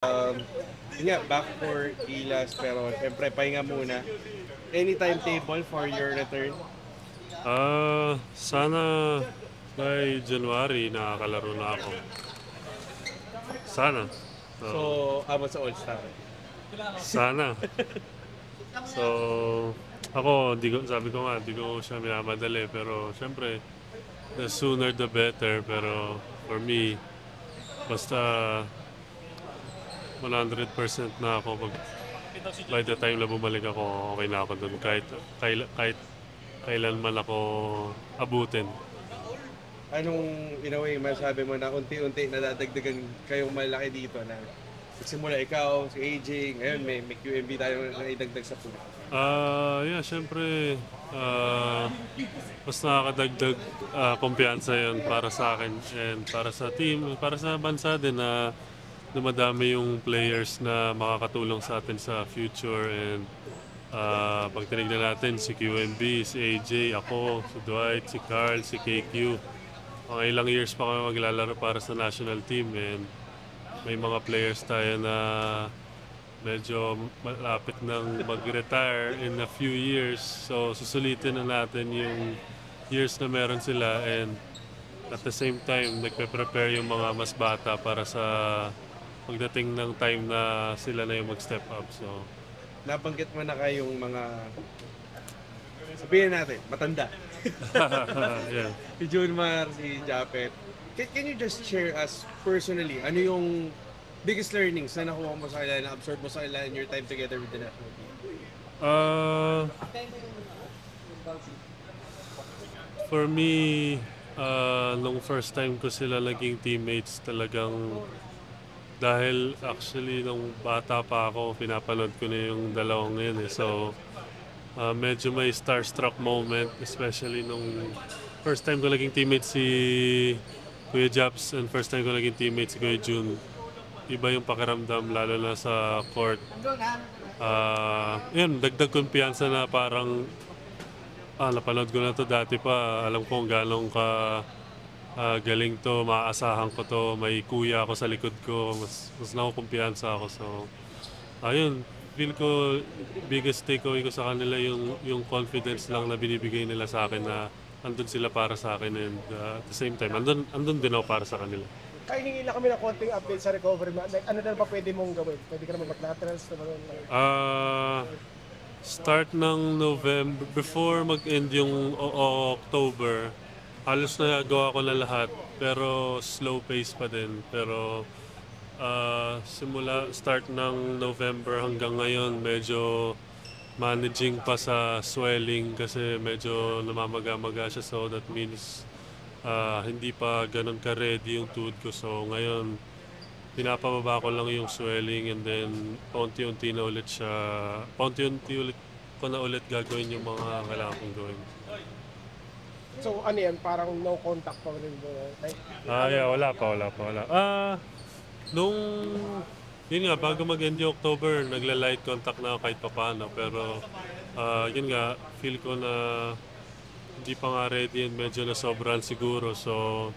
Yun nga, back for Gilas, pero syempre pahinga muna. Any timetable for your return? Sana by January nakakalaro na ako. Sana. So, Oo, abot sa All-Star. sana. So, ako, sabi ko nga, di ko siya minamadali. Pero, syempre, the sooner the better. Pero, for me, basta 100% na ako. By the time na bumalik ako, okay na ako dun. Kahit kailan man ako abutin. Anong, in a way, masabi mo na unti-unti nadadagdagan kayong malaki dito na simula ikaw, si AJ, ngayon may QMB tayo na idagdag sa pool. Yeah, syempre, mas nakakadagdag kumpiyansa yun para sa akin and para sa team, para sa bansa din na dumadami yung players na makakatulong sa atin sa future and pag tinignan natin si QMB, si AJ, ako, si Dwight, si Carl, si KQ. Mga ilang years pa kami maglalaro para sa national team and may mga players tayo na medyo malapit nang mag-retire in a few years. So, susulitin na natin yung years na meron sila and at the same time, nagpe-prepare yung mga mas bata para sa pagdating ng time na sila na yung mag-step up. So, Nabanggit mo na kayong mga, sabihin natin, matanda. yeah. Si Junmar, si Japet. Can you just share us personally, ano yung biggest learnings na nakuha mo sa kanila, na-absorb mo sa kanila in your time together with the national team? Uh, for me, nung first time ko sila naging teammates talagang dahil actually nung bata pa ako, pinapanood ko na yung dalawang ngayon eh. So, medyo may starstruck moment, especially nung first time ko naging teammate si Kuya Japs and first time ko naging teammate si Kuya Jun. Iba yung pakiramdam lalo na sa court. Yun, dagdag kumpiyansa na parang napanood ko na to dati pa. Alam ko kung gano'ng galing to, maaasahan ko to, may kuya ako sa likod ko, mas nakukumpiyansa ako. So, ayun, feel ko biggest takeaway ko sa kanila yung confidence lang na binibigay nila sa akin na andun sila para sa akin and at the same time, andun din ako para sa kanila. Kahingi lang kami ng konting update sa recovery mo. Like, ano na ba pwede mong gawin? Pwede ka naman mag-laterals na ba? Start ng November, before mag-end yung October, halos nagawa ko na lahat, pero slow pace pa din. Pero start ng November hanggang ngayon, medyo managing pa sa swelling kasi medyo namamaga-maga siya. So that means hindi pa ganun ka-ready yung tuhod ko. So ngayon, pinapababa ko lang yung swelling and then paunti-unti ko na ulit gagawin yung mga kailangan kong gawin. So, ano yan? Parang no contact pa rin mo. Like, Yeah, wala pa. Nung, yun nga, bago mag-end yung October, nagla-light contact na ako kahit papaano. Pero, yun nga, feel ko na hindi pa nga ready and medyo nasobran siguro. So,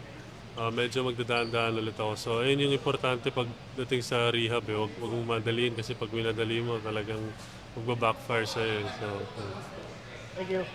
medyo magdadaan-daan ulit ako. So, ayun yung importante pagdating sa rehab eh. Huwag mong madaliin kasi pag minadali mo talagang magbabackfire sa'yo. So, thank you.